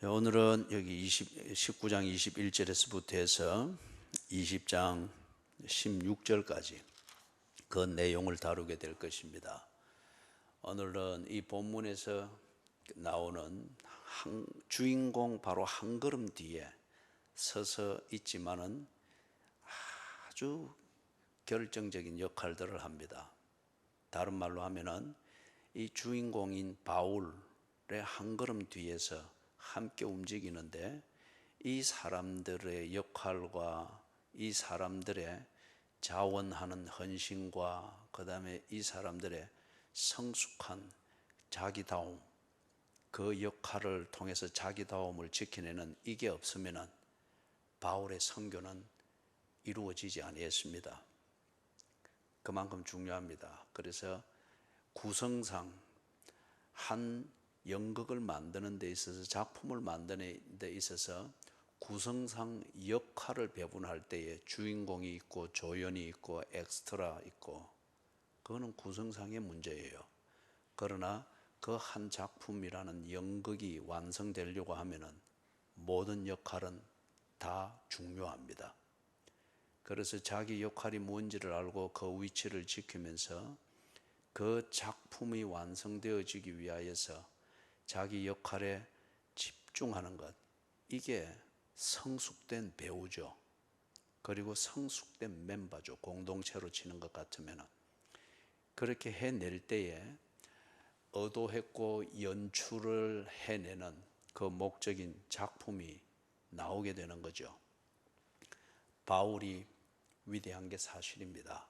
오늘은 여기 19장 21절에서부터 해서 20장 16절까지 그 내용을 다루게 될 것입니다. 오늘은 이 본문에서 나오는 주인공 바로 한 걸음 뒤에 서서 있지만은 아주 결정적인 역할들을 합니다. 다른 말로 하면은 이 주인공인 바울의 한 걸음 뒤에서 함께 움직이는데, 이 사람들의 역할과 이 사람들의 자원하는 헌신과 그 다음에 이 사람들의 성숙한 자기다움, 그 역할을 통해서 자기다움을 지켜내는 이게 없으면 바울의 선교는 이루어지지 아니했습니다. 그만큼 중요합니다. 그래서 구성상 한 연극을 만드는 데 있어서, 작품을 만드는 데 있어서 구성상 역할을 배분할 때에 주인공이 있고 조연이 있고 엑스트라 있고, 그거는 구성상의 문제예요. 그러나 그 한 작품이라는 연극이 완성되려고 하면은 모든 역할은 다 중요합니다. 그래서 자기 역할이 뭔지를 알고 그 위치를 지키면서 그 작품이 완성되어지기 위하여서 자기 역할에 집중하는 것, 이게 성숙된 배우죠. 그리고 성숙된 멤버죠. 공동체로 치는 것 같으면. 그렇게 해낼 때에 의도했고 연출을 해내는 그 목적인 작품이 나오게 되는 거죠. 바울이 위대한 게 사실입니다.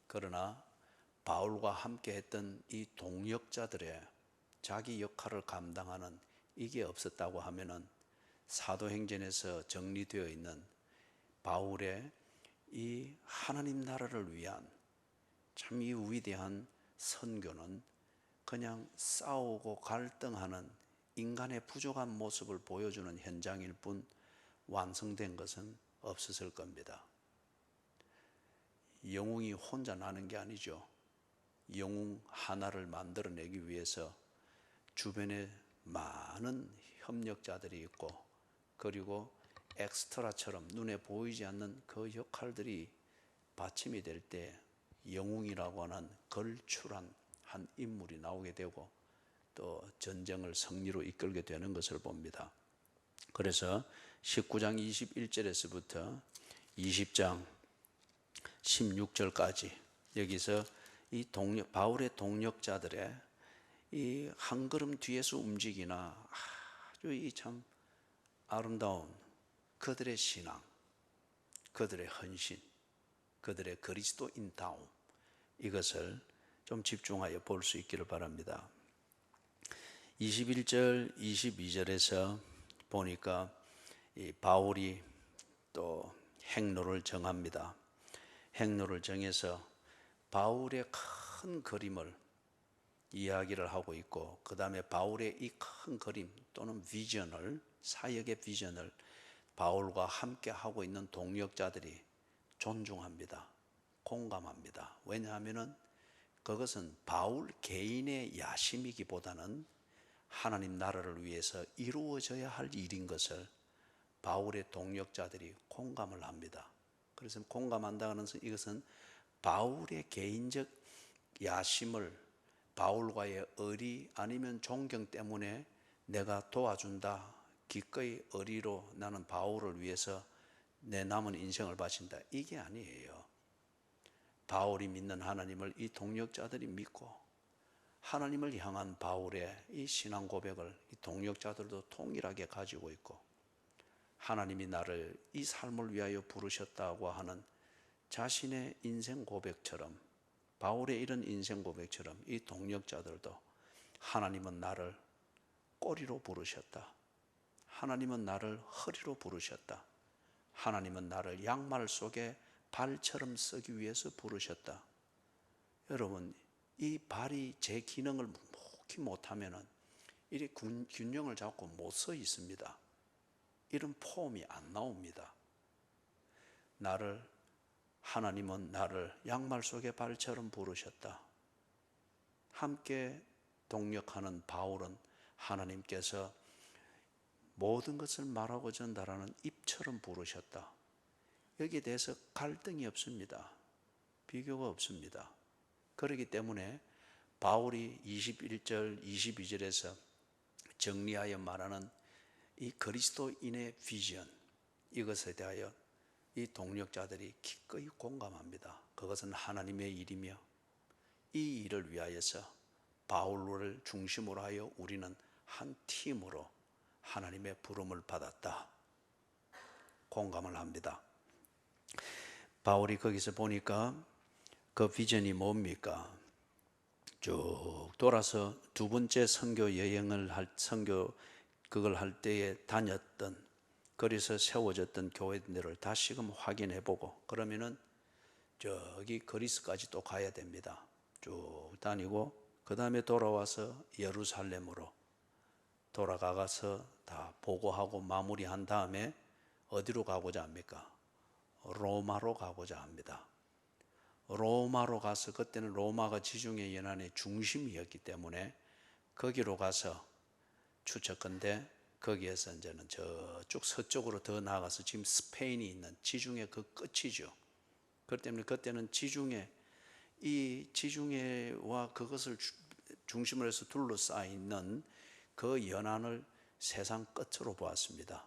그러나 바울과 함께 했던 이 동역자들의 자기 역할을 감당하는 이게 없었다고 하면은 사도행전에서 정리되어 있는 바울의 이 하나님 나라를 위한 참 이 위대한 선교는 그냥 싸우고 갈등하는 인간의 부족한 모습을 보여주는 현장일 뿐 완성된 것은 없었을 겁니다. 영웅이 혼자 나는 게 아니죠. 영웅 하나를 만들어내기 위해서 주변에 많은 협력자들이 있고, 그리고 엑스트라처럼 눈에 보이지 않는 그 역할들이 받침이 될 때 영웅이라고 하는 걸출한 한 인물이 나오게 되고 또 전쟁을 승리로 이끌게 되는 것을 봅니다. 그래서 19장 21절에서부터 20장 16절까지 여기서 이 바울의 동역자들의 이 한 걸음 뒤에서 움직이나 아주 이 참 아름다운 그들의 신앙, 그들의 헌신, 그들의 그리스도인다움, 이것을 좀 집중하여 볼 수 있기를 바랍니다. 21절, 22절에서 보니까 이 바울이 또 행로를 정합니다. 행로를 정해서 바울의 큰 그림을 이야기를 하고 있고, 그 다음에 바울의 이 큰 그림 또는 비전을, 사역의 비전을 바울과 함께 하고 있는 동역자들이 존중합니다. 공감합니다. 왜냐하면 그것은 바울 개인의 야심이기보다는 하나님 나라를 위해서 이루어져야 할 일인 것을 바울의 동역자들이 공감을 합니다. 그래서 공감한다는 것은 이것은 바울의 개인적 야심을, 바울과의 의리 아니면 존경 때문에 내가 도와준다, 기꺼이 의리로 나는 바울을 위해서 내 남은 인생을 바친다, 이게 아니에요. 바울이 믿는 하나님을 이 동역자들이 믿고, 하나님을 향한 바울의 이 신앙 고백을 이 동역자들도 동일하게 가지고 있고, 하나님이 나를 이 삶을 위하여 부르셨다고 하는 자신의 인생 고백처럼, 바울의 이런 인생 고백처럼 이 동역자들도 하나님은 나를 꼬리로 부르셨다, 하나님은 나를 허리로 부르셨다, 하나님은 나를 양말 속에 발처럼 쓰기 위해서 부르셨다. 여러분, 이 발이 제 기능을 묵히 못하면 이 균형을 잡고 못 서 있습니다. 이런 폼이 안 나옵니다. 하나님은 나를 양말 속에 발처럼 부르셨다. 함께 동역하는 바울은 하나님께서 모든 것을 말하고 전달하는 입처럼 부르셨다. 여기에 대해서 갈등이 없습니다. 비교가 없습니다. 그렇기 때문에 바울이 21절, 22절에서 정리하여 말하는 이 그리스도인의 비전, 이것에 대하여 이 동력자들이 기꺼이 공감합니다. 그것은 하나님의 일이며 이 일을 위하여서 바울을 중심으로 하여 우리는 한 팀으로 하나님의 부름을 받았다. 공감을 합니다. 바울이 거기서 보니까 그 비전이 뭡니까? 쭉 돌아서 두 번째 선교 여행을 그걸 할 때에 다녔던, 거기서 세워졌던 교회들을 다시금 확인해 보고, 그러면은 저기 그리스까지 또 가야 됩니다. 쭉 다니고 그 다음에 돌아와서 예루살렘으로 돌아가서 다 보고하고 마무리한 다음에 어디로 가고자 합니까? 로마로 가고자 합니다. 로마로 가서, 그때는 로마가 지중해 연안의 중심이었기 때문에 거기로 가서 추측컨대 거기에서 이제는 저쪽 서쪽으로 더 나아가서 지금 스페인이 있는 지중해 그 끝이죠. 그렇기 때문에 그때는 이 지중해와 그것을 중심으로 해서 둘러싸여 그 연안을 세상 끝으로 보았습니다.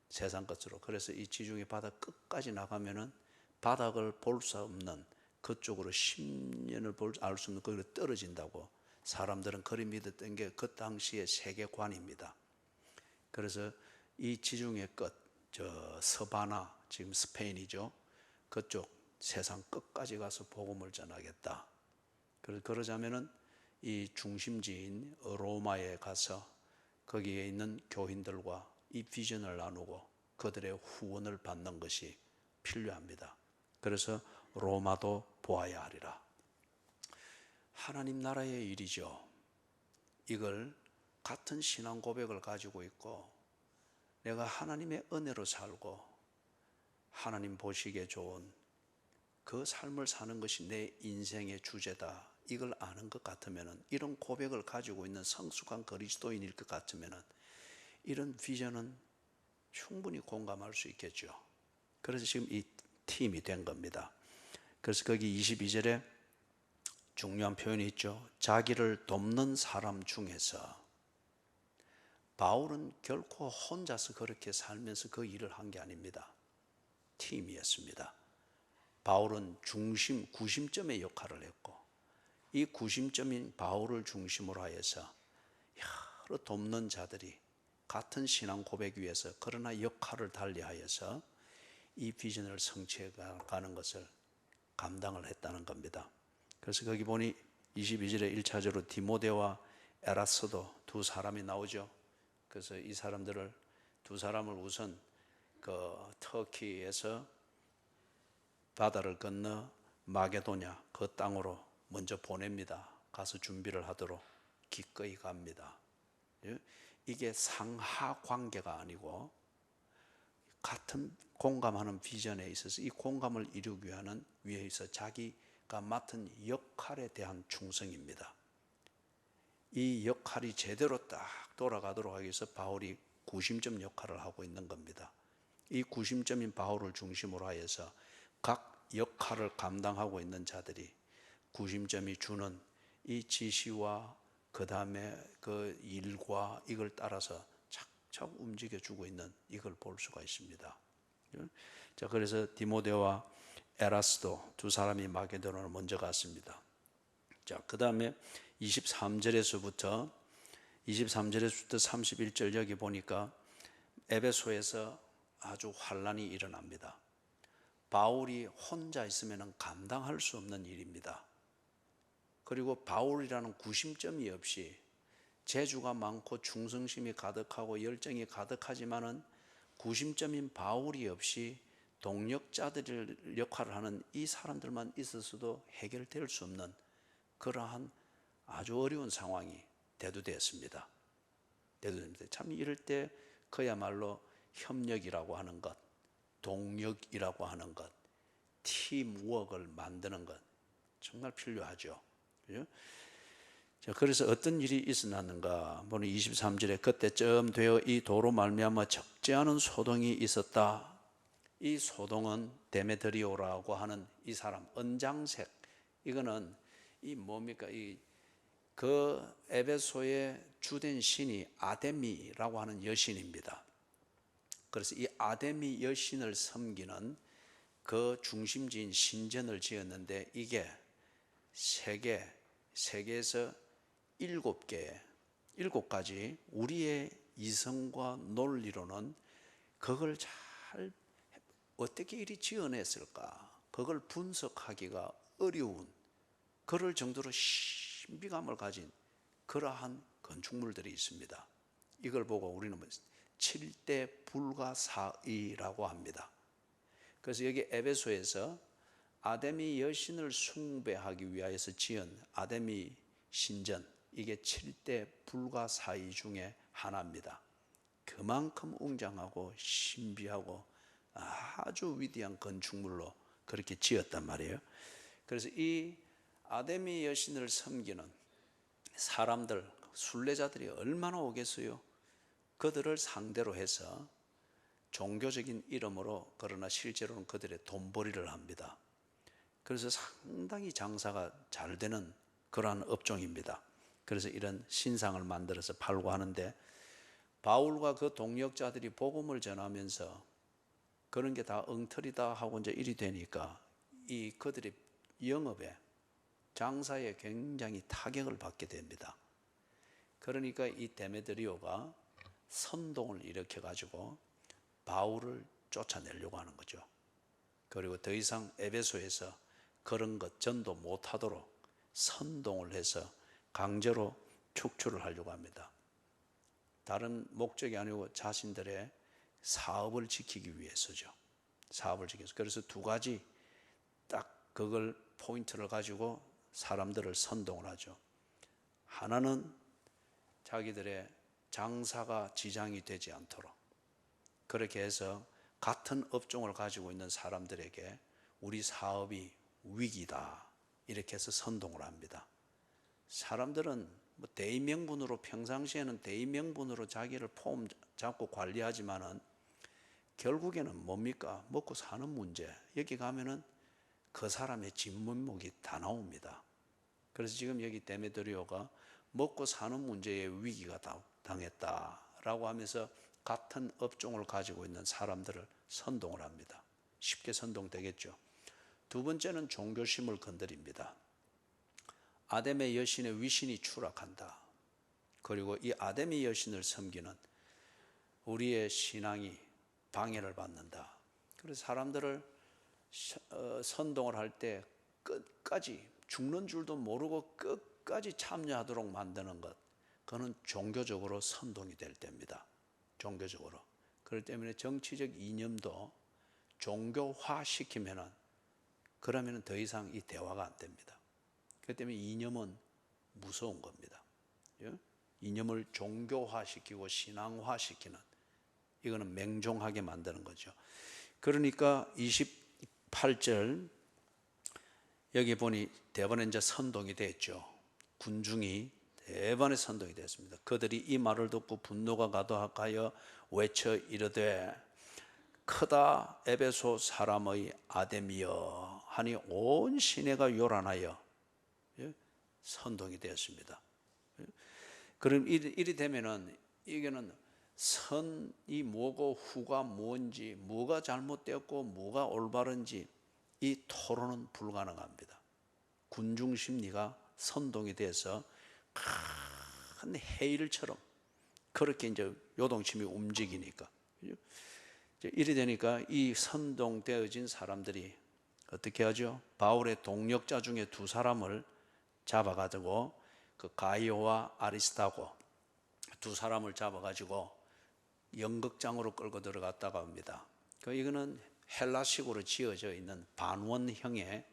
세상 끝으로. 그래서 이 지중해 바다 끝까지 나가면은 바닥을 볼 수 없는, 그쪽으로 10년을 알 수 없는 거기로 떨어진다고 사람들은 그리 믿었던 게 그 당시의 세계관입니다. 그래서 이 지중해 끝, 저 서바나, 지금 스페인이죠. 그쪽 세상 끝까지 가서 복음을 전하겠다. 그러자면은 이 중심지인 로마에 가서 거기에 있는 교인들과 이 비전을 나누고 그들의 후원을 받는 것이 필요합니다. 그래서 로마도 보아야 하리라. 하나님 나라의 일이죠. 이걸 같은 신앙 고백을 가지고 있고 내가 하나님의 은혜로 살고 하나님 보시기에 좋은 그 삶을 사는 것이 내 인생의 주제다, 이걸 아는 것 같으면, 이런 고백을 가지고 있는 성숙한 그리스도인일 것 같으면 이런 비전은 충분히 공감할 수 있겠죠. 그래서 지금 이 팀이 된 겁니다. 그래서 거기 22절에 중요한 표현이 있죠. 자기를 돕는 사람 중에서. 바울은 결코 혼자서 그렇게 살면서 그 일을 한 게 아닙니다. 팀이었습니다. 바울은 구심점의 역할을 했고, 이 구심점인 바울을 중심으로 하여서 여러 돕는 자들이 같은 신앙 고백 위에서 그러나 역할을 달리하여서 이 비전을 성취해 가는 것을 감당을 했다는 겁니다. 그래서 거기 보니 22절에 1차적으로 디모데와 에라스도 두 사람이 나오죠. 그래서 이 사람들을, 두 사람을 우선 그 터키에서 바다를 건너 마게도냐 그 땅으로 먼저 보냅니다. 가서 준비를 하도록 기꺼이 갑니다. 이게 상하 관계가 아니고 같은 공감하는 비전에 있어서 이 공감을 이루기 위해서 자기가 맡은 역할에 대한 충성입니다. 이 역할이 제대로 딱 돌아가도록 하기 위해서 바울이 구심점 역할을 하고 있는 겁니다. 이 구심점인 바울을 중심으로 하여서 각 역할을 감당하고 있는 자들이 구심점이 주는 이 지시와 그 다음에 그 일과 이걸 따라서 착착 움직여주고 있는, 이걸 볼 수가 있습니다. 자, 그래서 디모데와 에라스도 두 사람이 마게도냐로 먼저 갔습니다. 자, 그 다음에 23절에서부터 31절 여기 보니까 에베소에서 아주 환란이 일어납니다. 바울이 혼자 있으면 감당할 수 없는 일입니다. 그리고 바울이라는 구심점이 없이 재주가 많고 충성심이 가득하고 열정이 가득하지만은 구심점인 바울이 없이 동력자들 역할을 하는 이 사람들만 있었어도 해결될 수 없는 그러한 아주 어려운 상황이 대두되었습니다. 참 이럴 때 그야말로 협력이라고 하는 것, 동력이라고 하는 것, 팀워크를 만드는 것 정말 필요하죠. 그죠? 자, 그래서 어떤 일이 있었는가 보니 23절에 그때쯤 되어 이 도로 말미암아 적지 않은 소동이 있었다. 이 소동은 데메드리오라고 하는 이 사람 은장색, 이거는 이 뭡니까, 그 에베소의 주된 신이 아데미라고 하는 여신입니다. 그래서 이 아데미 여신을 섬기는 그 중심지인 신전을 지었는데, 이게 세계에서 7가지 우리의 이성과 논리로는 그걸 잘 어떻게 이리 지어냈을까, 그걸 분석하기가 어려운, 그럴 정도로 신비감을 가진 그러한 건축물들이 있습니다. 이걸 보고 우리는 7대 불가사의라고 합니다. 그래서 여기 에베소에서 아데미 여신을 숭배하기 위하여서 지은 아데미 신전, 이게 7대 불가사의 중에 하나입니다. 그만큼 웅장하고 신비하고 아주 위대한 건축물로 그렇게 지었단 말이에요. 그래서 이 아데미 여신을 섬기는 사람들, 순례자들이 얼마나 오겠어요? 그들을 상대로 해서 종교적인 이름으로, 그러나 실제로는 그들의 돈벌이를 합니다. 그래서 상당히 장사가 잘 되는 그러한 업종입니다. 그래서 이런 신상을 만들어서 팔고 하는데, 바울과 그 동역자들이 복음을 전하면서 그런 게 다 엉터리다 하고 이제 일이 되니까 이 그들의 영업에, 장사에 굉장히 타격을 받게 됩니다. 그러니까 이 데메드리오가 선동을 일으켜 가지고 바울을 쫓아내려고 하는 거죠. 그리고 더 이상 에베소에서 그런 것 전도 못하도록 선동을 해서 강제로 축출을 하려고 합니다. 다른 목적이 아니고 자신들의 사업을 지키기 위해서죠. 사업을 지켜서. 그래서 2가지 딱 그걸 포인트를 가지고 사람들을 선동을 하죠. 하나는 자기들의 장사가 지장이 되지 않도록, 그렇게 해서 같은 업종을 가지고 있는 사람들에게 우리 사업이 위기다, 이렇게 해서 선동을 합니다. 사람들은 뭐 대의명분으로, 평상시에는 대의명분으로 자기를 폼 잡고 관리하지만은 결국에는 뭡니까? 먹고 사는 문제. 여기 가면은 그 사람의 진면목이 다 나옵니다. 그래서 지금 여기 데메드리오가 먹고 사는 문제에 위기가 당했다라고 하면서 같은 업종을 가지고 있는 사람들을 선동을 합니다. 쉽게 선동되겠죠. 2번째는 종교심을 건드립니다. 아데미 여신의 위신이 추락한다. 그리고 이 아데미 여신을 섬기는 우리의 신앙이 방해를 받는다. 그래서 사람들을 선동을 할 때 끝까지 죽는 줄도 모르고 끝까지 참여하도록 만드는 것, 그거는 종교적으로 선동이 될 때입니다. 종교적으로. 그렇기 때문에 정치적 이념도 종교화시키면은, 그러면은 더 이상 이 대화가 안 됩니다. 그렇기 때문에 이념은 무서운 겁니다. 이념을 종교화시키고 신앙화시키는, 이거는 맹종하게 만드는 거죠. 그러니까 28절 여기 보니 대번에 이제 선동이 됐죠. 군중이 대번에 선동이 됐습니다. 그들이 이 말을 듣고 분노가 가득하여 외쳐 이르되 크다 에베소 사람의 아데미여 하니 온 시내가 요란하여 선동이 되었습니다. 그럼 이리 되면은 이게는 선이 뭐고 후가 뭔지, 뭐가 잘못되었고 뭐가 올바른지 이 토론은 불가능합니다. 군중 심리가 선동이 돼서 큰 해일처럼 그렇게 이제 요동침이 움직이니까, 이리 되니까 이 선동되어진 사람들이 어떻게 하죠? 바울의 동역자 중에 2사람을 잡아가지고 그 가이오와 아리스타고 2사람을 잡아가지고 연극장으로 끌고 들어갔다고 합니다. 이거는 헬라식으로 지어져 있는 반원형의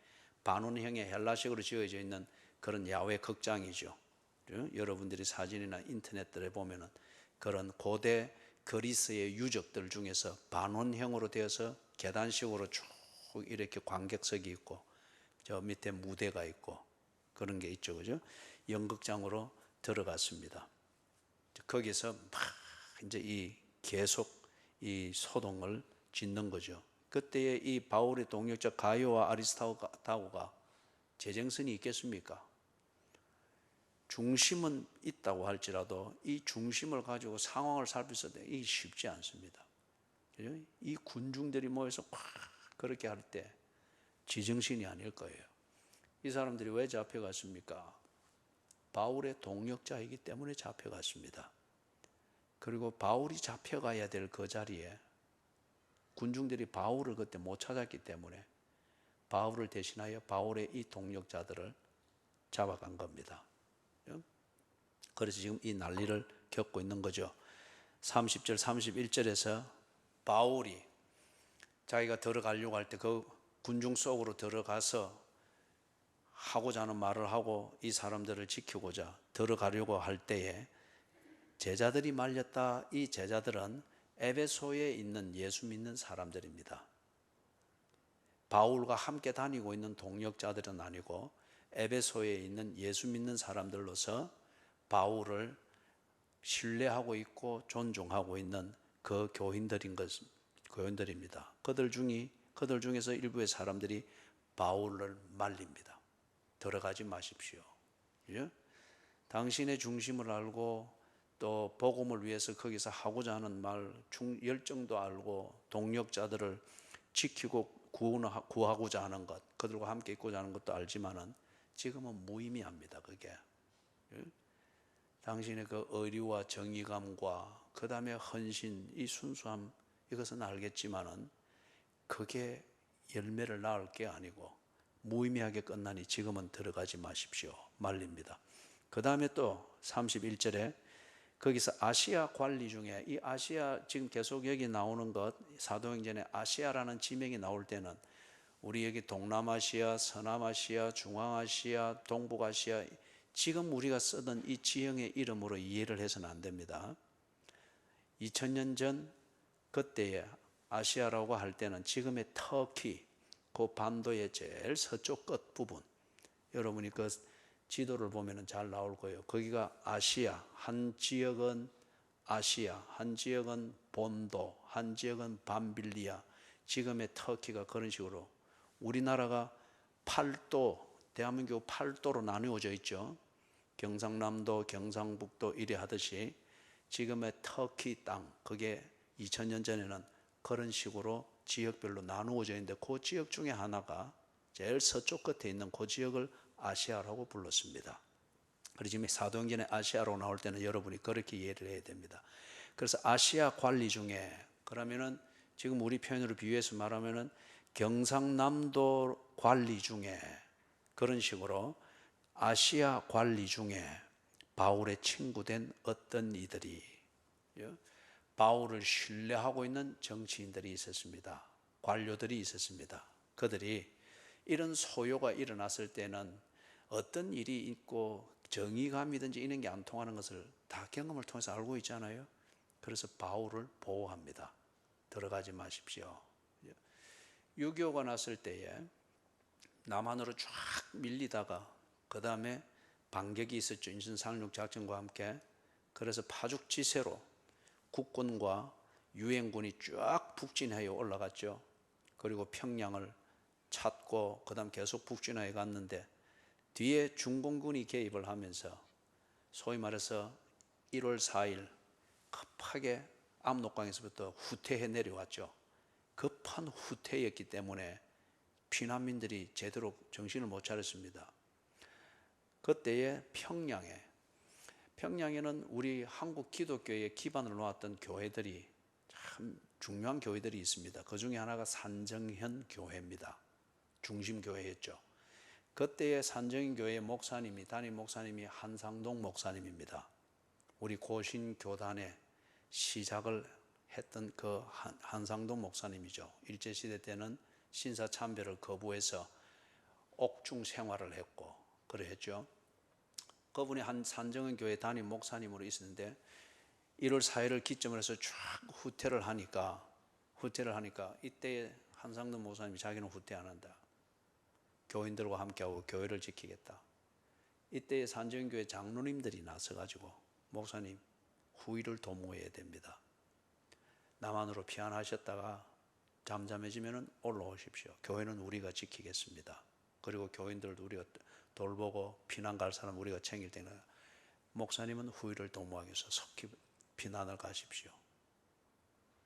헬라식으로 지어져 있는 그런 야외 극장이죠. 여러분들이 사진이나 인터넷들에 보면은 그런 고대 그리스의 유적들 중에서 반원형으로 되어서 계단식으로 쭉 이렇게 관객석이 있고 저 밑에 무대가 있고 그런 게 있죠, 그죠? 연극장으로 들어갔습니다. 거기서 막 이제 계속 이 소동을 짓는 거죠. 그때에 이 바울의 동역자 가이오와 아리스타고가 제정신이 있겠습니까? 중심은 있다고 할지라도 이 중심을 가지고 상황을 살피서 이게 쉽지 않습니다. 이 군중들이 모여서 막 그렇게 할 때 지정신이 아닐 거예요. 이 사람들이 왜 잡혀갔습니까? 바울의 동역자이기 때문에 잡혀갔습니다. 그리고 바울이 잡혀가야 될 그 자리에 군중들이 바울을 그때 못 찾았기 때문에 바울을 대신하여 바울의 이 동역자들을 잡아간 겁니다. 그래서 지금 이 난리를 겪고 있는 거죠. 30절 31절에서 바울이 자기가 들어가려고 할 때 그 군중 속으로 들어가서 하고자 하는 말을 하고 이 사람들을 지키고자 들어가려고 할 때에 제자들이 말렸다. 이 제자들은 에베소에 있는 예수 믿는 사람들입니다. 바울과 함께 다니고 있는 동역자들은 아니고 에베소에 있는 예수 믿는 사람들로서 바울을 신뢰하고 있고 존중하고 있는 그 교인들입니다. 그들 중에서 일부의 사람들이 바울을 말립니다. 들어가지 마십시오. 예? 당신의 중심을 알고 또 복음을 위해서 거기서 하고자 하는 열정도 알고 동역자들을 지키고 구하고자 하는 것, 그들과 함께 있고자 하는 것도 알지만은 지금은 무의미합니다. 그게. 당신의 그 의리와 정의감과 그 다음에 헌신, 이 순수함, 이것은 알겠지만은 그게 열매를 낳을 게 아니고 무의미하게 끝나니 지금은 들어가지 마십시오. 말립니다. 그 다음에 또 31절에 거기서 아시아 관리 중에 이 아시아 지금 계속 여기 나오는 것 사도행전에 아시아라는 지명이 나올 때는 우리 여기 동남아시아, 서남아시아, 중앙아시아, 동북아시아 지금 우리가 쓰던 이 지형의 이름으로 이해를 해서는 안 됩니다. 2000년 전 그때의 아시아라고 할 때는 지금의 터키 그 반도의 제일 서쪽 끝 부분 여러분이 그 지도를 보면 잘 나올 거예요. 거기가 아시아, 한 지역은 아시아, 한 지역은 본도, 한 지역은 밤빌리아, 지금의 터키가 그런 식으로 우리나라가 팔도, 대한민국 팔도로 나누어져 있죠. 경상남도, 경상북도 이래 하듯이 지금의 터키 땅, 그게 2000년 전에는 그런 식으로 지역별로 나누어져 있는데 그 지역 중에 하나가 제일 서쪽 끝에 있는 그 지역을 아시아라고 불렀습니다. 그래서 지금 사도행전에 아시아로 나올 때는 여러분이 그렇게 이해를 해야 됩니다. 그래서 아시아 관리 중에 그러면은 지금 우리 표현으로 비유해서 말하면은 경상남도 관리 중에 그런 식으로 아시아 관리 중에 바울의 친구된 어떤 이들이 바울을 신뢰하고 있는 정치인들이 있었습니다. 관료들이 있었습니다. 그들이 이런 소요가 일어났을 때는 어떤 일이 있고 정의감이든지 이런 게 안 통하는 것을 다 경험을 통해서 알고 있잖아요. 그래서 바울을 보호합니다. 들어가지 마십시오. 6.25가 났을 때에 남한으로 쫙 밀리다가 그 다음에 반격이 있었죠. 인천상륙 작전과 함께. 그래서 파죽지세로 국군과 유엔군이 쫙 북진하여 올라갔죠. 그리고 평양을 찾고 그 다음 계속 북진하여 갔는데 뒤에 중공군이 개입을 하면서 소위 말해서 1월 4일 급하게 압록강에서부터 후퇴해 내려왔죠. 급한 후퇴였기 때문에 피난민들이 제대로 정신을 못 차렸습니다. 그때에 평양에는 우리 한국 기독교의 기반을 놓았던 교회들이 참 중요한 교회들이 있습니다. 그 중에 하나가 산정현 교회입니다. 중심 교회였죠. 그때의 산정현 교회의 담임 목사님이 한상동 목사님입니다. 우리 고신 교단의 시작을 했던 그 한상동 목사님이죠. 일제시대 때는 신사참배를 거부해서 옥중 생활을 했고 그랬죠. 그분이 한 산정현 교회 담임 목사님으로 있었는데 1월 4일을 기점으로 해서 쫙 후퇴를 하니까 이때 한상동 목사님이 자기는 후퇴 안 한다. 교인들과 함께하고 교회를 지키겠다. 이때 산정교회 장로님들이 나서가지고 목사님 후위를 도모해야 됩니다. 남한으로 피한하셨다가 잠잠해지면 올라오십시오. 교회는 우리가 지키겠습니다. 그리고 교인들도 우리가 돌보고 피난 갈 사람 우리가 챙길 때는 목사님은 후위를 도모하기 위해서 속히 피난을 가십시오.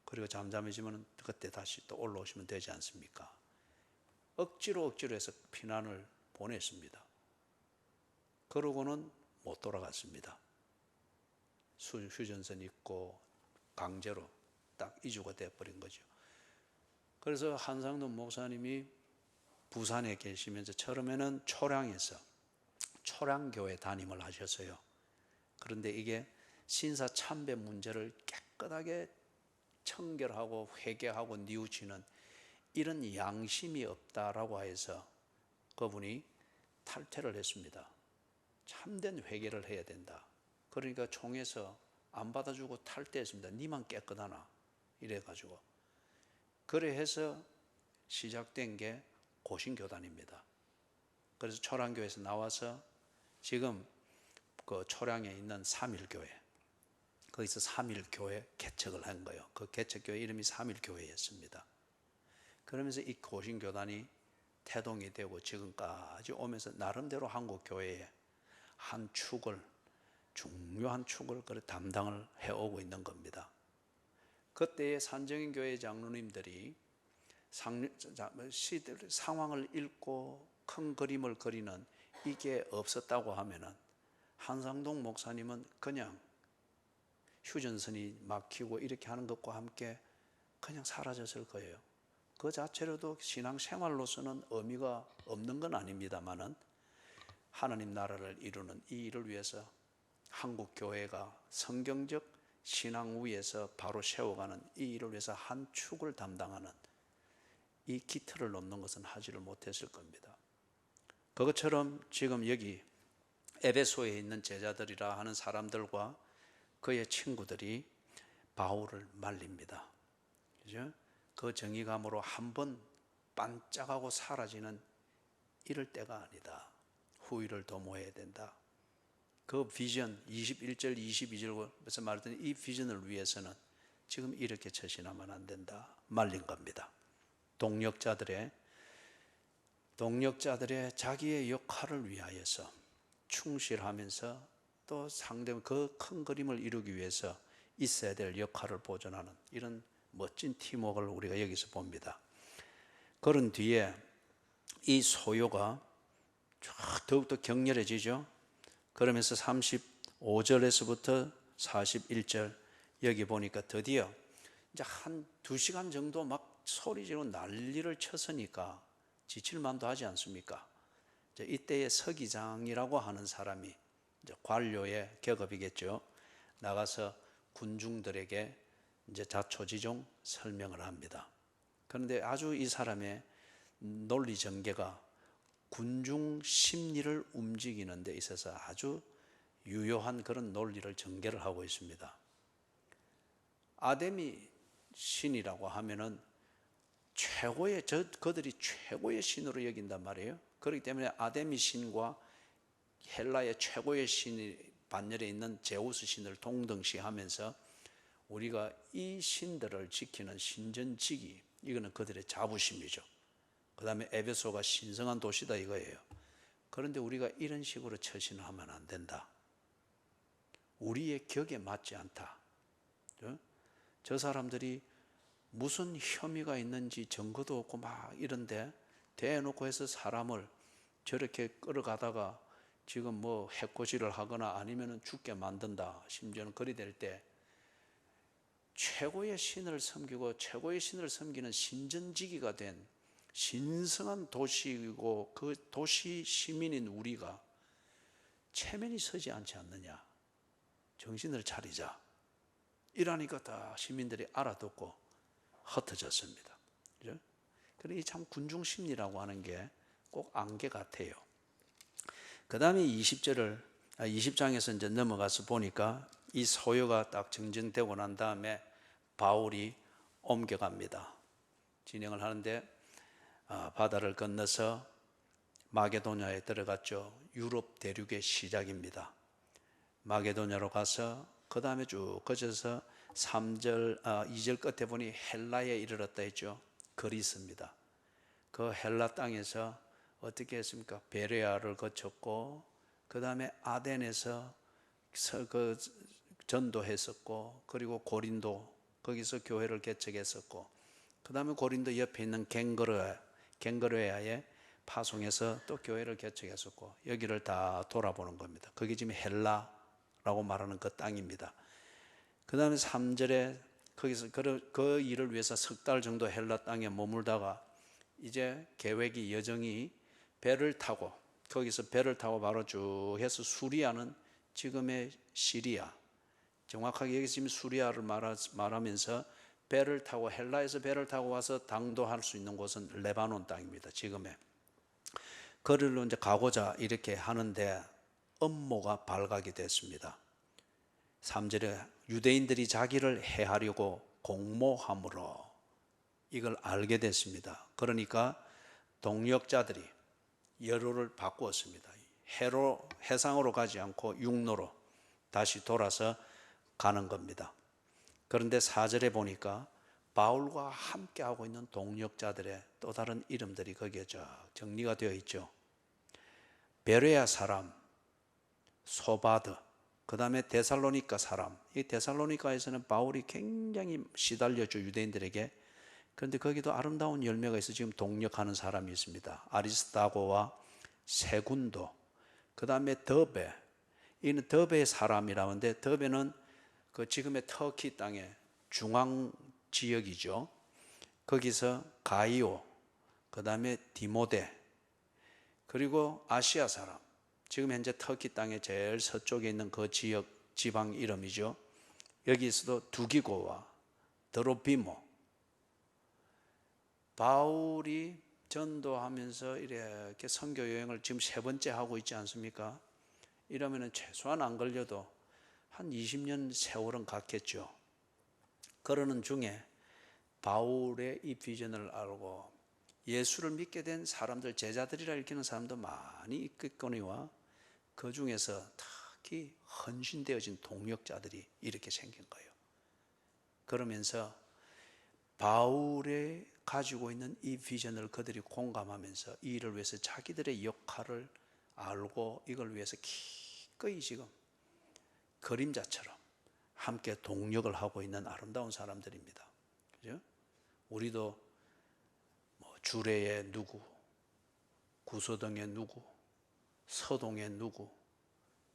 그리고 잠잠해지면 그때 다시 또 올라오시면 되지 않습니까? 억지로 해서 피난을 보냈습니다. 그러고는 못 돌아갔습니다. 휴전선 있고 강제로 딱 이주가 돼버린 거죠. 그래서 한상돈 목사님이 부산에 계시면서 처음에는 초량에서 초량교회 담임을 하셨어요. 그런데 이게 신사 참배 문제를 깨끗하게 청결하고 회개하고 뉘우치는 이런 양심이 없다라고 해서 그분이 탈퇴를 했습니다. 참된 회개를 해야 된다. 그러니까 총에서 안 받아주고 탈퇴했습니다. 니만 깨끗하나 이래가지고. 그래 해서 시작된 게 고신교단입니다. 그래서 초량교회에서 나와서 지금 그 초량에 있는 삼일교회, 거기서 삼일교회 개척을 한 거예요. 그 개척교회 이름이 삼일교회였습니다. 그러면서 이 고신교단이 태동이 되고 지금까지 오면서 나름대로 한국교회의 한 축을, 중요한 축을 담당을 해오고 있는 겁니다. 그때의 산정인교회 장로님들이 상황을 읽고 큰 그림을 그리는 이게 없었다고 하면은 한상동 목사님은 그냥 휴전선이 막히고 이렇게 하는 것과 함께 그냥 사라졌을 거예요. 그 자체로도 신앙생활로서는 의미가 없는 건 아닙니다만은 하나님 나라를 이루는 이 일을 위해서 한국 교회가 성경적 신앙 위에서 바로 세워가는 이 일을 위해서 한 축을 담당하는 이 기틀을 놓는 것은 하지를 못했을 겁니다. 그것처럼 지금 여기 에베소에 있는 제자들이라 하는 사람들과 그의 친구들이 바울을 말립니다. 그죠? 그 정의감으로 한번 반짝하고 사라지는 이럴 때가 아니다. 후위를 도모해야 된다. 그 비전 21절 22절에서 말했던 이 비전을 위해서는 지금 이렇게 처신하면 안 된다. 말린 겁니다. 동력자들의 자기의 역할을 위하여서 충실하면서 또 상대방 그 큰 그림을 이루기 위해서 있어야 될 역할을 보존하는 이런 멋진 팀워크를 우리가 여기서 봅니다. 그런 뒤에 이 소요가 더욱더 격렬해지죠. 그러면서 35절에서부터 41절 여기 보니까 드디어 이제 한 2시간 정도 막 소리 지르고 난리를 쳤으니까 지칠만도 하지 않습니까? 이때의 서기장이라고 하는 사람이 이제 관료의 계급이겠죠. 나가서 군중들에게 이제 자초지종 설명을 합니다. 그런데 아주 이 사람의 논리 전개가 군중 심리를 움직이는 데 있어서 아주 유효한 그런 논리를 전개를 하고 있습니다. 아데미 신이라고 하면은 그들이 최고의 신으로 여긴단 말이에요. 그렇기 때문에 아데미 신과 헬라의 최고의 신이 반열에 있는 제우스 신을 동등시하면서 우리가 이 신들을 지키는 신전지기, 이거는 그들의 자부심이죠. 그 다음에 에베소가 신성한 도시다 이거예요. 그런데 우리가 이런 식으로 처신하면 안 된다. 우리의 격에 맞지 않다. 저 사람들이 무슨 혐의가 있는지 증거도 없고 막 이런데 대놓고 해서 사람을 저렇게 끌어가다가 지금 뭐 해코지를 하거나 아니면 죽게 만든다. 심지어는 그리 될 때 최고의 신을 섬기고 최고의 신을 섬기는 신전지기가 된 신성한 도시이고 그 도시 시민인 우리가 체면이 서지 않지 않느냐. 정신을 차리자. 이러니까 다 시민들이 알아듣고 흩어졌습니다. 그죠? 그러니 참 군중심리라고 하는 게 꼭 안개 같아요. 그 다음에 20장에서 이제 넘어가서 보니까 이 소요가 딱 정정되고 난 다음에 바울이 옮겨갑니다. 진행을 하는데 바다를 건너서 마게도냐에 들어갔죠. 유럽 대륙의 시작입니다. 마게도냐로 가서 그 다음에 쭉 거쳐서 2절 끝에 보니 헬라에 이르렀다 했죠. 그리스입니다. 그 헬라 땅에서 어떻게 했습니까? 베레아를 거쳤고 그 다음에 아덴에서 그 전도했었고, 그리고 고린도 거기서 교회를 개척했었고, 그 다음에 고린도 옆에 있는 갱그레아에 파송해서 또 교회를 개척했었고, 여기를 다 돌아보는 겁니다. 그게 지금 헬라라고 말하는 그 땅입니다. 그 다음에 3절에 거기서 그 일을 위해서 석 달 정도 헬라 땅에 머물다가 이제 계획이 여정이 배를 타고, 거기서 배를 타고 바로 쭉 해서 수리아는 지금의 시리아, 정확하게 여기 지금 수리아를 말하면서 배를 타고, 헬라에서 배를 타고 와서 당도할 수 있는 곳은 레바논 땅입니다. 지금의 거리로 이제 가고자 이렇게 하는데 음모가 발각이 됐습니다. 3절에 유대인들이 자기를 해하려고 공모함으로 이걸 알게 됐습니다. 그러니까 동역자들이 여로를 바꾸었습니다. 해상으로 가지 않고 육로로 다시 돌아서 가는 겁니다. 그런데 4절에 보니까 바울과 함께하고 있는 동역자들의 또 다른 이름들이 거기에 정리가 되어 있죠. 베레아 사람 소바드, 그 다음에 데살로니가 사람, 이 데살로니가에서는 바울이 굉장히 시달렸죠, 유대인들에게. 그런데 거기도 아름다운 열매가 있어 지금 동역하는 사람이 있습니다. 아리스타고와 세군도, 그 다음에 더베, 이는 더베의 사람이라는데, 더베는 그 지금의 터키 땅의 중앙 지역이죠. 거기서 가이오, 그 다음에 디모데, 그리고 아시아 사람, 지금 현재 터키 땅의 제일 서쪽에 있는 그 지역 지방 이름이죠. 여기서도 두기고와 드로피모, 바울이 전도하면서 이렇게 선교 여행을 지금 3번째 하고 있지 않습니까? 이러면은 최소한 안 걸려도 한 20년 세월은 갔겠죠. 그러는 중에 바울의 이 비전을 알고 예수를 믿게 된 사람들, 제자들이라 읽히는 사람도 많이 있겠거니와 그 중에서 특히 헌신되어진 동역자들이 이렇게 생긴 거예요. 그러면서 바울의 가지고 있는 이 비전을 그들이 공감하면서 이 일을 위해서 자기들의 역할을 알고 이걸 위해서 기꺼이 지금 그림자처럼 함께 동력을 하고 있는 아름다운 사람들입니다. 그죠? 우리도 뭐 주례의 누구, 구서동의 누구, 서동의 누구,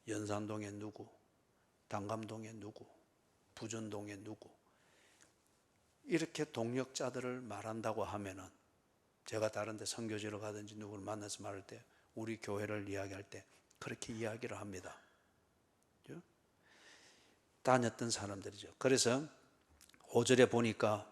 연산동의 누구, 당감동의 누구, 부전동의 누구, 이렇게 동역자들을 말한다고 하면은, 제가 다른 데 선교지로 가든지 누구를 만나서 말할 때, 우리 교회를 이야기할 때 그렇게 이야기를 합니다. 그죠? 다녔던 사람들이죠. 그래서 5절에 보니까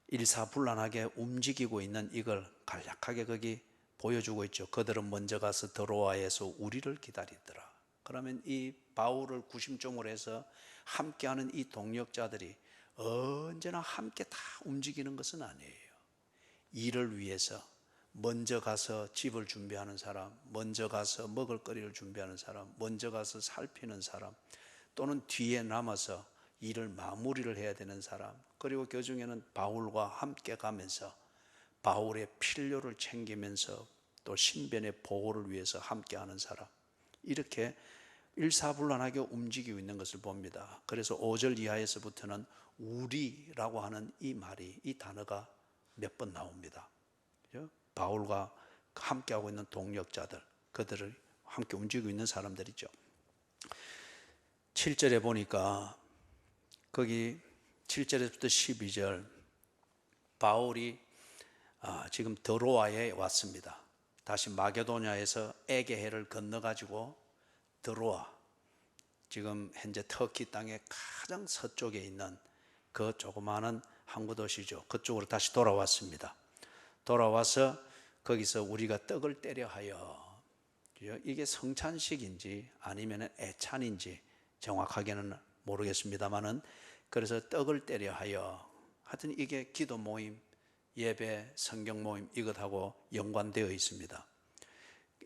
일사불란하게 움직이고 있는 이걸 간략하게 거기 보여주고 있죠. 그들은 먼저 가서 드로아에서 우리를 기다리더라. 그러면 이 바울을 구심점으로 해서 함께하는 이 동역자들이 언제나 함께 다 움직이는 것은 아니에요. 일을 위해서 먼저 가서 집을 준비하는 사람, 먼저 가서 먹을거리를 준비하는 사람, 먼저 가서 살피는 사람, 또는 뒤에 남아서 일을 마무리를 해야 되는 사람, 그리고 그 중에는 바울과 함께 가면서 바울의 필요를 챙기면서 또 신변의 보호를 위해서 함께하는 사람, 이렇게 일사불란하게 움직이고 있는 것을 봅니다. 그래서 5절 이하에서부터는 우리라고 하는 이 말이, 이 단어가 몇 번 나옵니다. 그죠? 바울과 함께하고 있는 동역자들, 그들을 함께 움직이고 있는 사람들이죠. 7절에 보니까 거기 7절에서부터 12절, 바울이 지금 드로아에 왔습니다. 다시 마게도냐에서 에게해를 건너가지고 드로아, 지금 현재 터키 땅의 가장 서쪽에 있는 그 조그마한 항구 도시죠. 그쪽으로 다시 돌아왔습니다. 돌아와서 거기서 우리가 떡을 때려 하여, 이게 성찬식인지 아니면 애찬인지 정확하게는 모르겠습니다만은, 그래서 떡을 때려 하여, 하여튼 이게 기도 모임, 예배, 성경 모임 이것하고 연관되어 있습니다.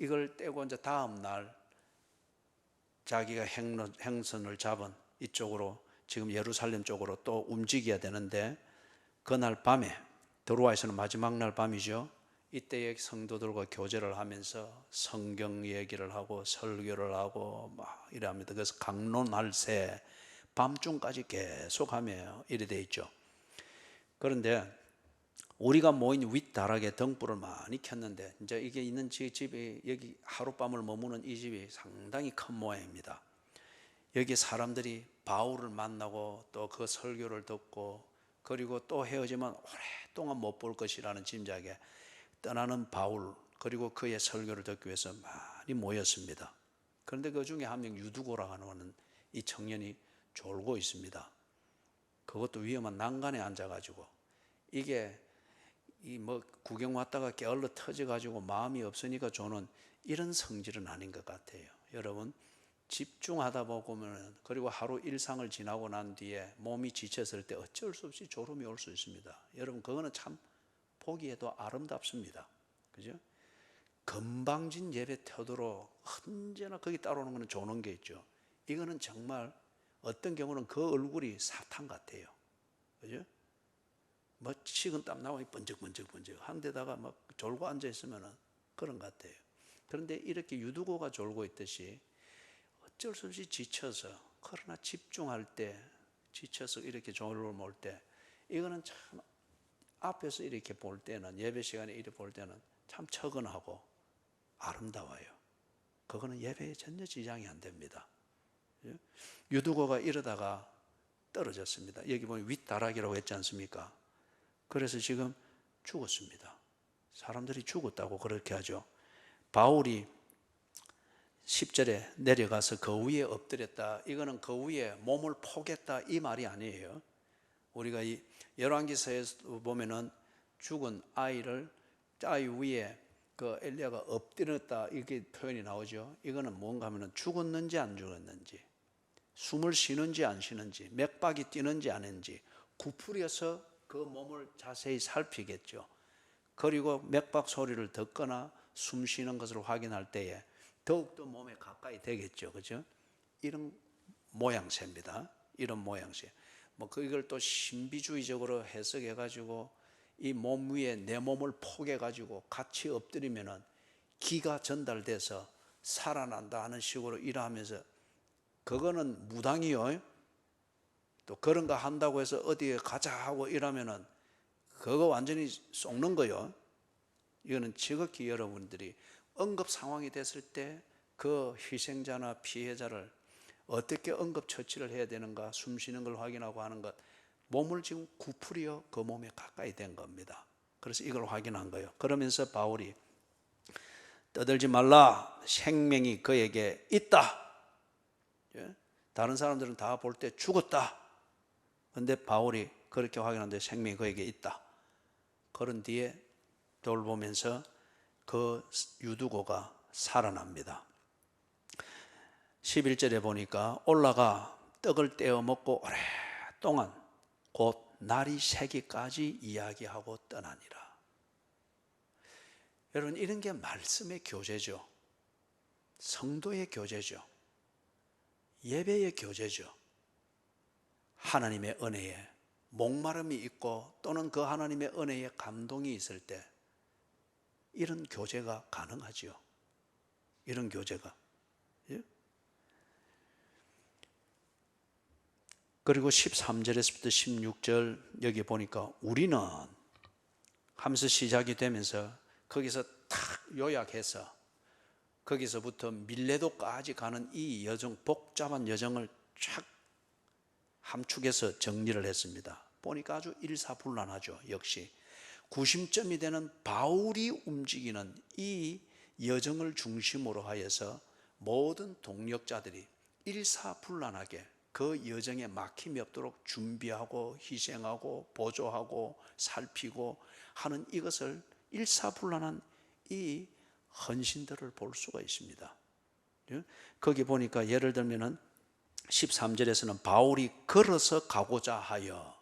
이걸 떼고 이제 다음 날 자기가 행선을 잡은 이쪽으로 지금 예루살렘 쪽으로 또 움직여야 되는데, 그날 밤에 드로아에서는 마지막 날 밤이죠. 이때에 성도들과 교제를 하면서 성경 얘기를 하고 설교를 하고 막 이래 합니다. 그래서 강론할 새 밤중까지 계속하며 이래 돼 있죠. 그런데 우리가 모인 윗다락에 등불을 많이 켰는데, 이제 이게 있는 집이, 여기 하룻밤을 머무는 이 집이 상당히 큰 모양입니다. 여기 사람들이 바울을 만나고 또 그 설교를 듣고, 그리고 또 헤어지면 오랫동안 못 볼 것이라는 짐작에 떠나는 바울, 그리고 그의 설교를 듣기 위해서 많이 모였습니다. 그런데 그 중에 한 명 유두고라고 하는 이 청년이 졸고 있습니다. 그것도 위험한 난간에 앉아가지고, 이게 이 뭐 구경 왔다가 게을러 터져가지고 마음이 없으니까 저는 이런 성질은 아닌 것 같아요. 여러분, 집중하다 보면, 그리고 하루 일상을 지나고 난 뒤에 몸이 지쳤을 때 어쩔 수 없이 졸음이 올 수 있습니다. 여러분, 그거는 참 보기에도 아름답습니다. 그죠? 건방진 예배 태도로 언제나 거기 따라오는 것은 조는 게 있죠. 이거는 정말 어떤 경우는 그 얼굴이 사탄 같아요. 그죠? 뭐 식은땀 나고 번쩍번쩍 한 데다가 막 졸고 앉아 있으면 그런 것 같아요. 그런데 이렇게 유두고가 졸고 있듯이 어쩔 수 없이 지쳐서, 그러나 집중할 때 지쳐서 이렇게 졸음을 올 때, 이거는 참 앞에서 이렇게 볼 때는, 예배 시간에 이렇게 볼 때는 참 처근하고 아름다워요. 그거는 예배에 전혀 지장이 안 됩니다. 유두고가 이러다가 떨어졌습니다. 여기 보면 윗다락이라고 했지 않습니까? 그래서 지금 죽었습니다. 사람들이 죽었다고 그렇게 하죠. 바울이 10절에 내려가서 그 위에 엎드렸다. 이거는 그 위에 몸을 포겠다 이 말이 아니에요. 우리가 이 열왕기서에서 보면은 죽은 아이 위에 그 엘리야가 엎드렸다 이렇게 표현이 나오죠. 이거는 뭔가 하면은 죽었는지 안 죽었는지, 숨을 쉬는지 안 쉬는지, 맥박이 뛰는지 안 했는지 구부려서 그 몸을 자세히 살피겠죠. 그리고 맥박 소리를 듣거나 숨 쉬는 것을 확인할 때에 더욱더 몸에 가까이 되겠죠. 그죠? 이런 모양새입니다. 이런 모양새. 뭐 그걸 또 신비주의적으로 해석해 가지고 이 몸 위에 내 몸을 포개 가지고 같이 엎드리면은 기가 전달돼서 살아난다 하는 식으로 일하면서, 그거는 무당이요. 또 그런 거 한다고 해서 어디에 가자 하고 이러면은 그거 완전히 속는 거요. 이거는 지극히 여러분들이 응급 상황이 됐을 때 그 희생자나 피해자를 어떻게 응급 처치를 해야 되는가, 숨 쉬는 걸 확인하고 하는 것, 몸을 지금 구부려 그 몸에 가까이 된 겁니다. 그래서 이걸 확인한 거예요. 그러면서 바울이 떠들지 말라, 생명이 그에게 있다. 다른 사람들은 다 볼 때 죽었다. 그런데 바울이 그렇게 확인하는데 생명이 그에게 있다. 그런 뒤에 돌보면서 그 유두고가 살아납니다. 11절에 보니까 올라가 떡을 떼어 먹고 오랫동안 곧 날이 새기까지 이야기하고 떠나니라. 여러분, 이런 게 말씀의 교제죠. 성도의 교제죠. 예배의 교제죠. 하나님의 은혜에 목마름이 있고 또는 그 하나님의 은혜에 감동이 있을 때 이런 교제가 가능하지요. 이런 교제가. 그리고 13절에서부터 16절 여기 보니까 우리는 하면서 시작이 되면서 거기서 탁 요약해서 거기서부터 밀레도까지 가는 이 여정, 복잡한 여정을 쫙 함축해서 정리를 했습니다. 보니까 아주 일사불란하죠. 역시 구심점이 되는 바울이 움직이는 이 여정을 중심으로 하여서 모든 동력자들이 일사불란하게 그 여정에 막힘이 없도록 준비하고 희생하고 보조하고 살피고 하는 이것을 일사불란한 이 헌신들을 볼 수가 있습니다. 거기 보니까 예를 들면은 13절에서는 바울이 걸어서 가고자 하여,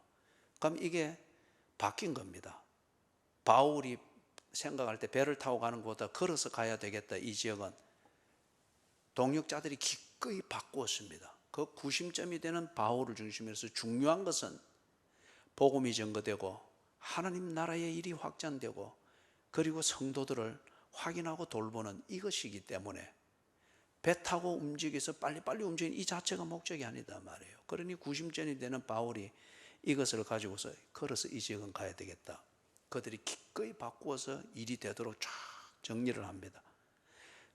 그럼 이게 바뀐 겁니다. 바울이 생각할 때 배를 타고 가는 것보다 걸어서 가야 되겠다. 이 지역은 동역자들이 기꺼이 바꾸었습니다. 그 구심점이 되는 바울을 중심으로 해서 중요한 것은 복음이 전거되고 하나님 나라의 일이 확장되고 그리고 성도들을 확인하고 돌보는 이것이기 때문에 배 타고 움직여서 빨리빨리 움직이는 이 자체가 목적이 아니다 말이에요. 그러니 구심점이 되는 바울이 이것을 가지고서 걸어서 이 지역은 가야 되겠다. 그들이 기꺼이 바꾸어서 일이 되도록 쫙 정리를 합니다.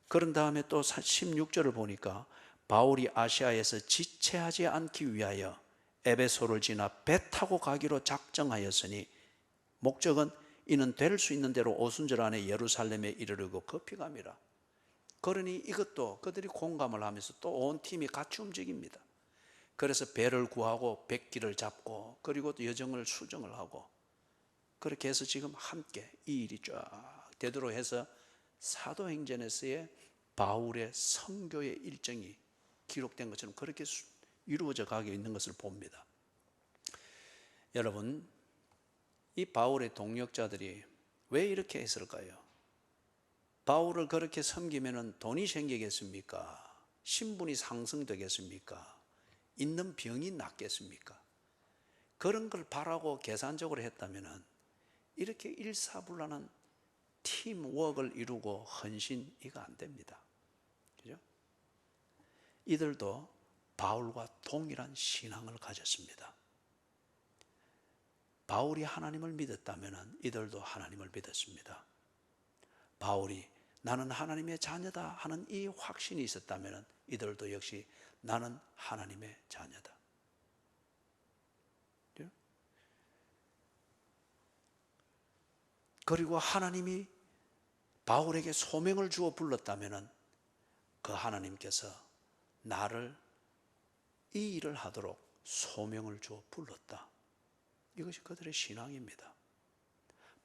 그런 다음에 또 16절을 보니까 바울이 아시아에서 지체하지 않기 위하여 에베소를 지나 배 타고 가기로 작정하였으니 목적은 이는 될 수 있는 대로 오순절 안에 예루살렘에 이르르고 급히 감이라. 그러니 이것도 그들이 공감을 하면서 또 온 팀이 같이 움직입니다. 그래서 배를 구하고 백기를 잡고 그리고 또 여정을 수정을 하고 그렇게 해서 지금 함께 이 일이 쫙 되도록 해서 사도행전에서의 바울의 선교의 일정이 기록된 것처럼 그렇게 이루어져 가고 있는 것을 봅니다. 여러분, 이 바울의 동역자들이 왜 이렇게 했을까요? 바울을 그렇게 섬기면 돈이 생기겠습니까? 신분이 상승되겠습니까? 있는 병이 낫겠습니까? 그런 걸 바라고 계산적으로 했다면 이렇게 일사불란한 팀워크를 이루고 헌신 이거 안 됩니다. 그죠? 이들도 바울과 동일한 신앙을 가졌습니다. 바울이 하나님을 믿었다면 이들도 하나님을 믿었습니다. 바울이 나는 하나님의 자녀다 하는 이 확신이 있었다면 이들도 역시 나는 하나님의 자녀다. 그리고 하나님이 바울에게 소명을 주어 불렀다면 그 하나님께서 나를 이 일을 하도록 소명을 주어 불렀다. 이것이 그들의 신앙입니다.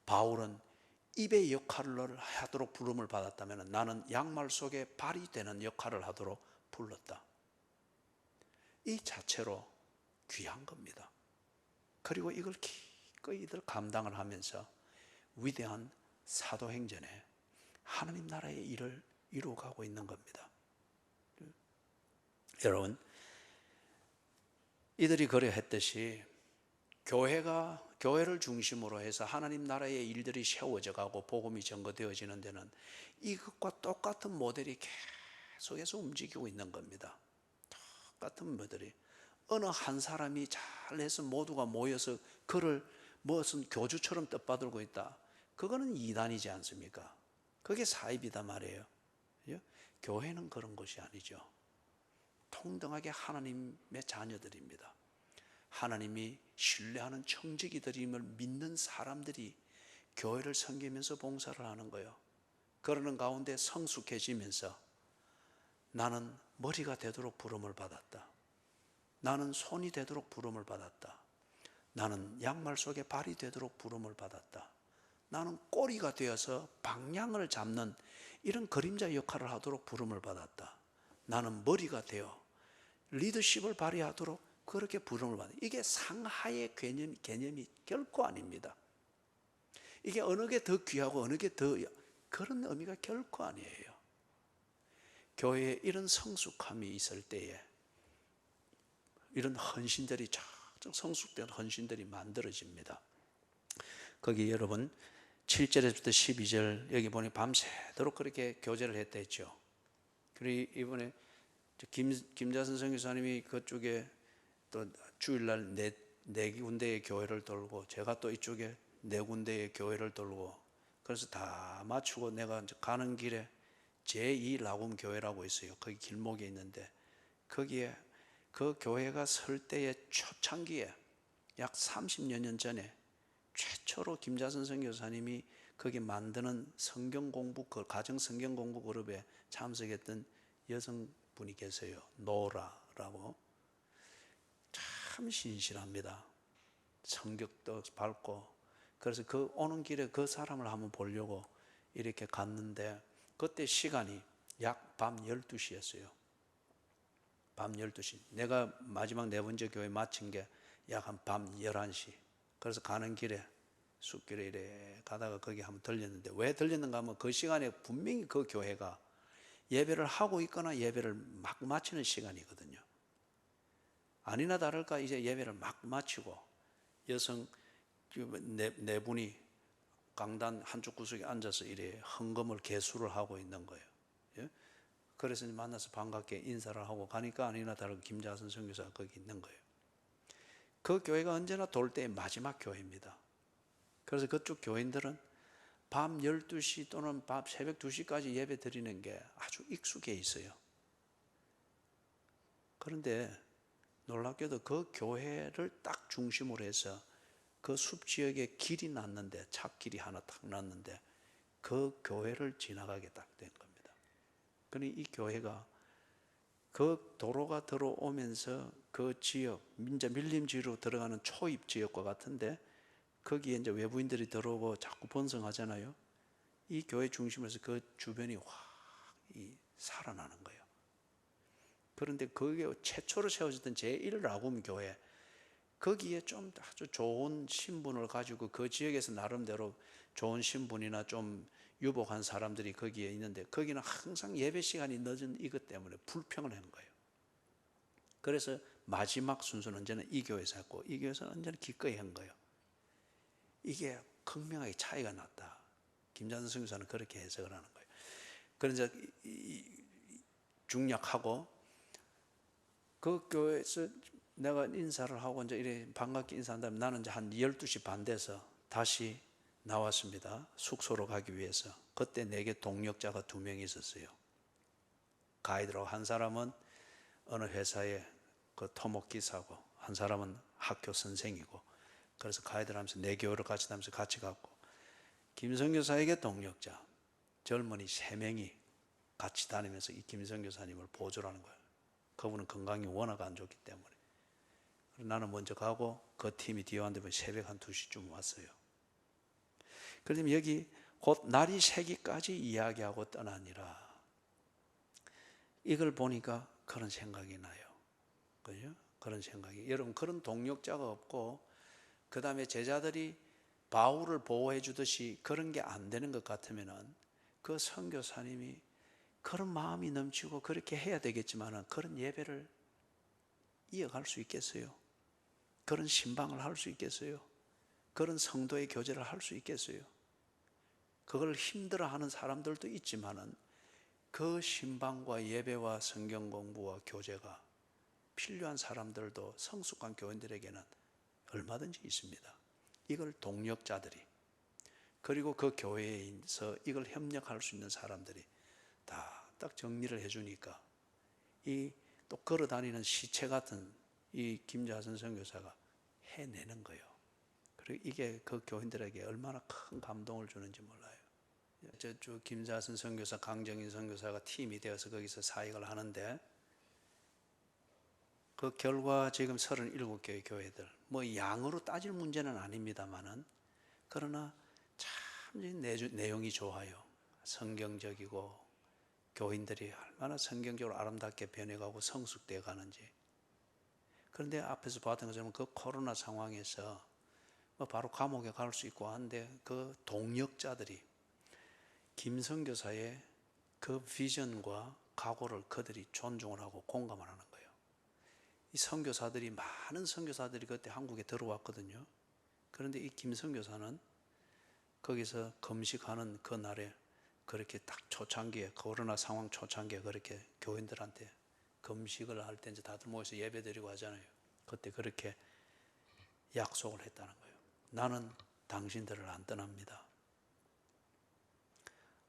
바울은 입의 역할을 하도록 부름을 받았다면 나는 양말 속에 발이 되는 역할을 하도록 불렀다. 이 자체로 귀한 겁니다. 그리고 이걸 기꺼이 이들 감당을 하면서 위대한 사도행전에 하나님 나라의 일을 이루어가고 있는 겁니다. 여러분, 이들이 그래 했듯이 교회를 중심으로 해서 하나님 나라의 일들이 세워져 가고 복음이 전거되어지는 데는 이것과 똑같은 모델이 계속해서 움직이고 있는 겁니다. 똑같은 모델이 어느 한 사람이 잘해서 모두가 모여서 그를 무슨 교주처럼 뜻받들고 있다. 그거는 이단이지 않습니까? 그게 사입이다 말이에요. 교회는 그런 것이 아니죠. 통등하게 하나님의 자녀들입니다. 하나님이 신뢰하는 청지기들임을 믿는 사람들이 교회를 섬기면서 봉사를 하는 거예요. 그러는 가운데 성숙해지면서 나는 머리가 되도록 부름을 받았다. 나는 손이 되도록 부름을 받았다. 나는 양말 속에 발이 되도록 부름을 받았다. 나는 꼬리가 되어서 방향을 잡는 이런 그림자 역할을 하도록 부름을 받았다. 나는 머리가 되어 리더십을 발휘하도록 그렇게 부름을 받아요. 이게 상하의 개념이 결코 아닙니다. 이게 어느 게 더 귀하고 어느 게 더 그런 의미가 결코 아니에요. 교회에 이런 성숙함이 있을 때에 이런 헌신들이 쫙쫙 성숙된 헌신들이 만들어집니다. 거기 여러분 7절에서부터 12절 여기 보니 밤새도록 그렇게 교제를 했다 했죠. 그리고 이번에 김자선 선교사님이 그쪽에 또 주일날 네 군데의 교회를 돌고 제가 또 이쪽에 네 군데의 교회를 돌고 그래서 다 마치고 내가 이제 가는 길에 제2 라굼 교회라고 있어요. 거기 길목에 있는데 거기에 그 교회가 설 때의 초창기에 약 30여 년 전에 최초로 김자선 선교사님이 거기 만드는 성경 공부 그 가정 성경 공부 그룹에 참석했던 여성분이 계세요. 노라라고. 참 신실합니다. 성격도 밝고. 그래서 그 오는 길에 그 사람을 한번 보려고 이렇게 갔는데 그때 시간이 약 밤 12시였어요. 밤 12시. 내가 마지막 네 번째 교회 마친 게 약 한 밤 11시. 그래서 가는 길에 숲길에 이래 가다가 거기 한번 들렸는데, 왜 들렸는가 하면 그 시간에 분명히 그 교회가 예배를 하고 있거나 예배를 막 마치는 시간이거든요. 아니나 다를까 이제 예배를 막 마치고 여성 네 분이 강단 한쪽 구석에 앉아서 이래 헌금을 개수를 하고 있는 거예요. 예? 그래서 만나서 반갑게 인사를 하고 가니까 아니나 다를까 김자선 선교사가 거기 있는 거예요. 그 교회가 언제나 돌 때의 마지막 교회입니다. 그래서 그쪽 교인들은 밤 12시 또는 밤 새벽 2시까지 예배 드리는 게 아주 익숙해 있어요. 그런데 놀랍게도 그 교회를 딱 중심으로 해서 그 숲 지역에 길이 났는데, 찻길이 하나 딱 났는데 그 교회를 지나가게 딱 된 겁니다. 그러니 이 교회가 그 도로가 들어오면서 그 지역, 이제 밀림지로 들어가는 초입 지역과 같은데 거기에 이제 외부인들이 들어오고 자꾸 번성하잖아요. 이 교회 중심에서 그 주변이 확 살아나는 거예요. 그런데 그게 최초로 세워졌던 제1라굼 교회, 거기에 좀 아주 좋은 신분을 가지고 그 지역에서 나름대로 좋은 신분이나 좀 유복한 사람들이 거기에 있는데, 거기는 항상 예배 시간이 늦은 이것 때문에 불평을 한 거예요. 그래서 마지막 순서는 언제나 이 교회에서 했고 이 교회에서는 언제나 기꺼이 한 거예요. 이게 극명하게 차이가 났다. 김자선 선교사는 그렇게 해석을 하는 거예요. 그래서 중략하고 그 교회에서 내가 인사를 하고 이제 이래 반갑게 인사한 다음에 나는 이제 한 12시 반 돼서 다시 나왔습니다. 숙소로 가기 위해서. 그때 내게 동력자가 2명이 있었어요. 가이드로 한 사람은 어느 회사의 그 토목기사고 한 사람은 학교 선생이고, 그래서 가이드를 하면서 내 교회를 같이 다니면서 같이 갔고, 김선교사에게 동력자 젊은이 3명이 같이 다니면서 이 김선교사님을 보조하는 거예요. 그분은 건강이 워낙 안 좋기 때문에. 나는 먼저 가고 그 팀이 뒤에 왔는데 새벽 한 2시쯤 왔어요. 그러면 여기 곧 날이 새기까지 이야기하고 떠나니라, 이걸 보니까 그런 생각이 나요. 그죠? 그런 생각이. 여러분, 그런 동력자가 없고 그 다음에 제자들이 바울을 보호해 주듯이 그런 게 안 되는 것 같으면은 그 선교사님이 그런 마음이 넘치고 그렇게 해야 되겠지만은 그런 예배를 이어갈 수 있겠어요? 그런 신방을 할 수 있겠어요? 그런 성도의 교제를 할 수 있겠어요? 그걸 힘들어하는 사람들도 있지만은 그 신방과 예배와 성경 공부와 교제가 필요한 사람들도 성숙한 교인들에게는 얼마든지 있습니다. 이걸 동력자들이, 그리고 그 교회에서 이걸 협력할 수 있는 사람들이 다 딱 정리를 해주니까 이 또 걸어다니는 시체 같은 이 김자선 선교사가 해내는 거예요. 그리고 이게 그 교인들에게 얼마나 큰 감동을 주는지 몰라요. 저쪽 김자선 선교사, 강정인 선교사가 팀이 되어서 거기서 사역을 하는데, 그 결과 지금 37개의 교회들, 뭐 양으로 따질 문제는 아닙니다만은, 그러나 참 내용이 좋아요. 성경적이고 교인들이 얼마나 성경적으로 아름답게 변해가고 성숙되어 가는지. 그런데 앞에서 봤던 것처럼 그 코로나 상황에서 뭐 바로 감옥에 갈 수 있고 한데 그 동력자들이 김선교사의 그 비전과 각오를 그들이 존중을 하고 공감을 하는 거예요. 이 선교사들이, 많은 선교사들이 그때 한국에 들어왔거든요. 그런데 이 김선교사는 거기서 금식하는 그 날에 그렇게 딱 초창기에, 코로나 상황 초창기에 그렇게 교인들한테 금식을 할 때 이제 다들 모여서 예배 드리고 하잖아요. 그때 그렇게 약속을 했다는 거예요. 나는 당신들을 안 떠납니다.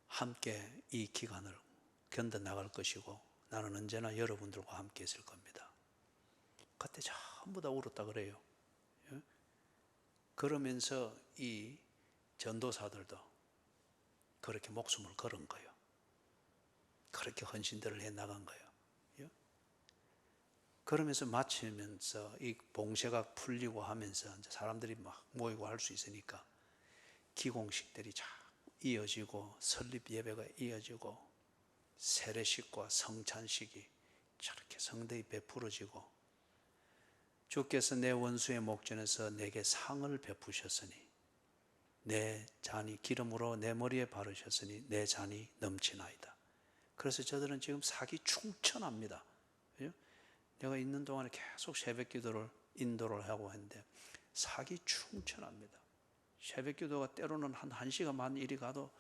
함께 이 기간을 견뎌나갈 것이고 나는 언제나 여러분들과 함께 있을 겁니다. 그때 전부 다 울었다 그래요. 그러면서 이 전도사들도 그렇게 목숨을 걸은 거예요. 그렇게 헌신들을 해 나간 거예요. 그러면서 마치면서 이 봉쇄가 풀리고 하면서 이제 사람들이 막 모이고 할 수 있으니까 기공식들이 쫙 이어지고 설립 예배가 이어지고 세례식과 성찬식이 저렇게 성대히 베풀어지고, 주께서 내 원수의 목전에서 내게 상을 베푸셨으니 내 잔이 기름으로 내 머리에 바르셨으니 내 잔이 넘치나이다. 그래서 저들은 지금 사기 충천합니다. 그죠? 내가 있는 동안에 계속 새벽 기도를 인도를 하고 했는데 사기 충천합니다. 새벽 기도가 때로는 한 1시간 반 이리 가도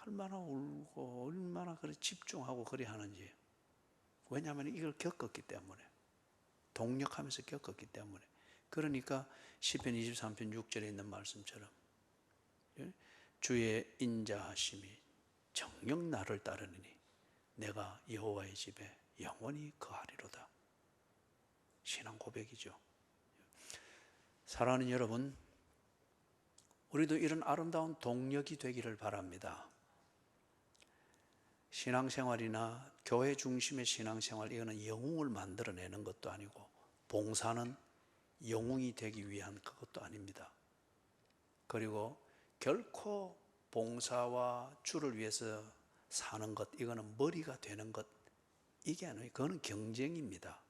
얼마나 울고 얼마나 그래 집중하고 그리 하는지. 왜냐하면 이걸 겪었기 때문에, 동력하면서 겪었기 때문에. 그러니까 시편 23편 6절에 있는 말씀처럼 주의 인자하심이 정녕 나를 따르니 내가 여호와의 집에 영원히 거하리로다. 신앙 고백이죠. 사랑하는 여러분, 우리도 이런 아름다운 동력이 되기를 바랍니다. 신앙생활이나 교회 중심의 신앙생활, 이거는 영웅을 만들어내는 것도 아니고 봉사는 영웅이 되기 위한 그것도 아닙니다. 그리고 결코 봉사와 주를 위해서 사는 것, 이거는 머리가 되는 것, 이게 아니에요. 그거는 경쟁입니다.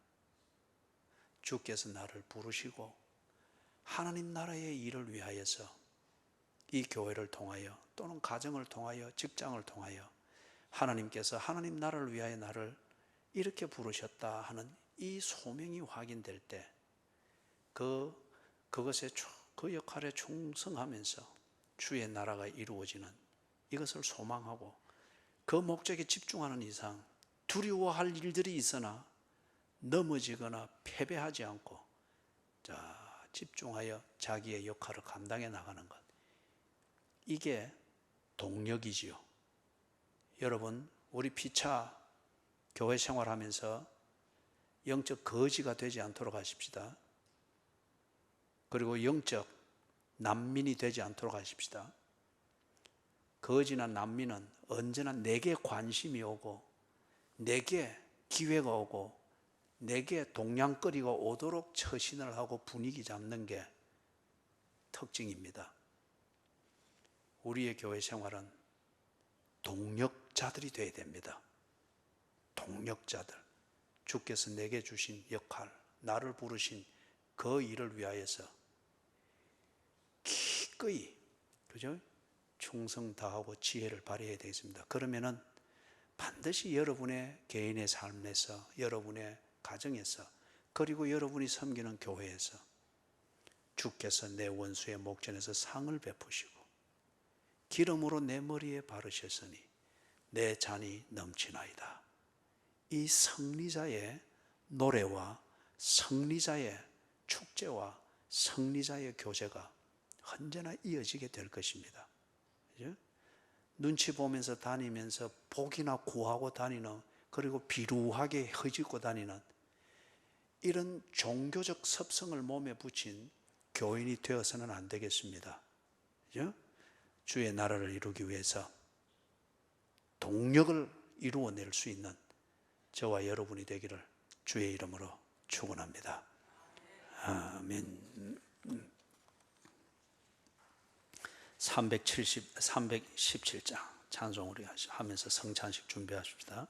주께서 나를 부르시고 하나님 나라의 일을 위하여서 이 교회를 통하여 또는 가정을 통하여 직장을 통하여 하나님께서 하나님 나라를 위하여 나를 이렇게 부르셨다 하는 이 소명이 확인될 때 그 역할에 충성하면서 주의 나라가 이루어지는 이것을 소망하고 그 목적에 집중하는 이상 두려워할 일들이 있으나 넘어지거나 패배하지 않고 집중하여 자기의 역할을 감당해 나가는 것, 이게 동력이지요. 여러분, 우리 피차 교회 생활하면서 영적 거지가 되지 않도록 하십시다. 그리고 영적 난민이 되지 않도록 하십시다. 거지나 난민은 언제나 내게 관심이 오고 내게 기회가 오고 내게 동냥거리가 오도록 처신을 하고 분위기 잡는 게 특징입니다. 우리의 교회 생활은 동력자들이 되어야 됩니다. 동력자들. 주께서 내게 주신 역할, 나를 부르신 그 일을 위하여서 기꺼이, 그죠? 충성 다하고 지혜를 발휘해야 되겠습니다. 그러면은 반드시 여러분의 개인의 삶에서, 여러분의 가정에서, 그리고 여러분이 섬기는 교회에서 주께서 내 원수의 목전에서 상을 베푸시고 기름으로 내 머리에 바르셨으니 내 잔이 넘치나이다. 이 승리자의 노래와 승리자의 축제와 승리자의 교제가 언제나 이어지게 될 것입니다. 그죠? 눈치 보면서 다니면서 복이나 구하고 다니는, 그리고 비루하게 허짓고 다니는 이런 종교적 습성을 몸에 붙인 교인이 되어서는 안 되겠습니다. 그죠? 주의 나라를 이루기 위해서 동력을 이루어낼 수 있는 저와 여러분이 되기를 주의 이름으로 축원합니다. 아멘. 317장 찬송 우리 하면서 성찬식 준비하십시다.